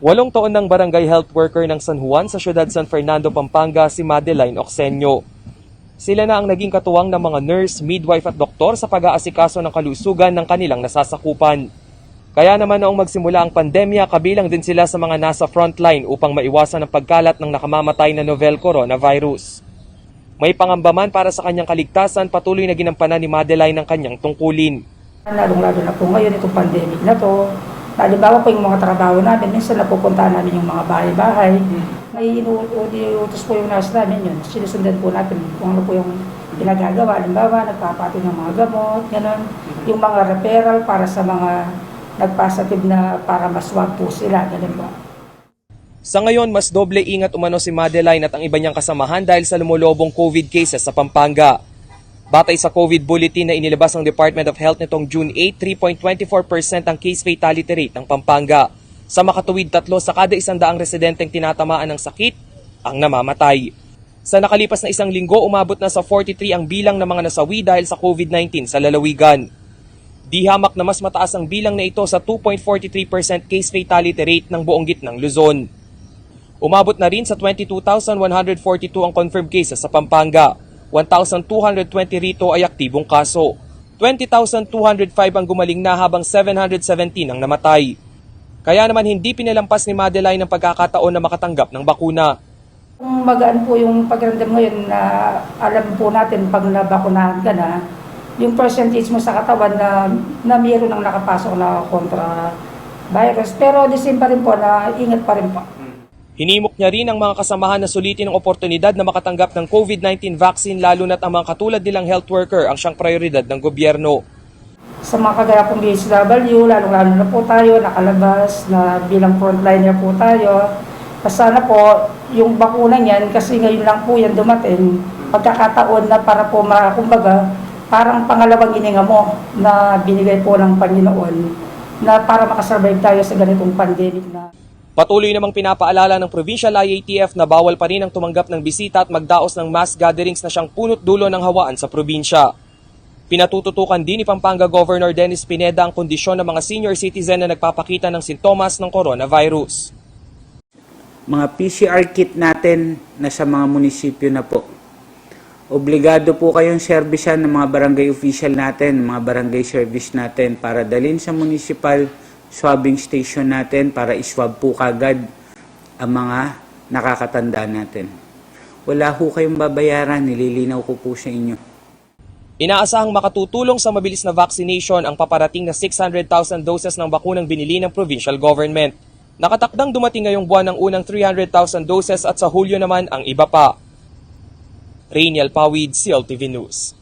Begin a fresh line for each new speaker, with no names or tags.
8 taon ng barangay health worker ng San Juan sa siyudad San Fernando, Pampanga si Madeline Oxenio. Sila na ang naging katuwang ng mga nurse, midwife at doktor sa pag-aasikaso ng kalusugan ng kanilang nasasakupan. Kaya naman noong magsimula ang pandemya, kabilang din sila sa mga nasa frontline upang maiwasan ang pagkalat ng nakamamatay na novel coronavirus. May pangambaman para sa kanyang kaligtasan, patuloy na ginampanan ni Madeline ang kanyang tungkulin.
Lalong-lalo na po ngayon itong pandemic na to. Halimbawa po yung mga trabaho namin, minsan napupuntahan namin yung mga bahay-bahay. May inuutos po yung nurse namin yun. Sinusundan po natin kung ano po yung pinagagawa. Halimbawa, nagpapati ng mga gamot, gano'n. Yung mga referral para sa mga nagpositive na para maswab po sila, gano'n po.
Sa ngayon, mas doble ingat umano si Madeline at ang iba niyang kasamahan dahil sa lumulobong COVID cases sa Pampanga. Batay sa COVID bulletin na inilabas ng Department of Health nitong June 8, 3.24% ang case fatality rate ng Pampanga. Sa makatuwid 3 sa kada 100 residenteng tinatamaan ng sakit, ang namamatay. Sa nakalipas na isang linggo, umabot na sa 43 ang bilang ng mga nasawi dahil sa COVID-19 sa lalawigan. Di hamak na mas mataas ang bilang na ito sa 2.43% case fatality rate ng buong gitnang Luzon. Umabot na rin sa 22,142 ang confirmed cases sa Pampanga. 1,220 rito ay aktibong kaso. 20,205 ang gumaling na habang 717 ang namatay. Kaya naman hindi pinalampas ni Madeline ang pagkakataon na makatanggap ng bakuna.
Kung magaan po yung pagramdam ngayon na alam po natin pag nabakunahan ka na, yung percentage mo sa katawan na mayroon ang nakapasok na kontra virus. Pero the same pa rin po na ingat pa rin po.
Hinimok niya rin ang mga kasamahan na sulitin ang oportunidad na makatanggap ng COVID-19 vaccine lalo na't ang mga katulad nilang health worker ang siyang prioridad ng gobyerno.
Sa mga kagaya pong BSW, lalong-lalo na po tayo, nakalabas na bilang frontliner po tayo. Sana po yung bakuna niyan, kasi ngayon lang po yan dumating, pagkakataon na para po kumbaga, parang pangalawang hininga mo na binigay po ng Panginoon na para makasurvive tayo sa ganitong pandemic na.
Patuloy namang pinapaalala ng Provincial IATF na bawal pa rin ang tumanggap ng bisita at magdaos ng mass gatherings na siyang punot dulo ng hawaan sa probinsya. Pinatututukan din ni Pampanga Governor Dennis Pineda ang kondisyon ng mga senior citizen na nagpapakita ng sintomas ng coronavirus.
Mga PCR kit natin na sa mga munisipyo na po. Obligado po kayong servisyan ng mga barangay official natin, mga barangay service natin para dalhin sa municipal swabbing station natin para iswab po kagad ang mga nakakatanda natin. Wala ho kayong babayaran, nililinaw ko po sa inyo.
Inaasahang makatutulong sa mabilis na vaccination ang paparating na 600,000 doses ng bakunang binili ng provincial government. Nakatakdang dumating ngayong buwan ang unang 300,000 doses at sa Hulyo naman ang iba pa. Rainiel Pawid, CLTV News.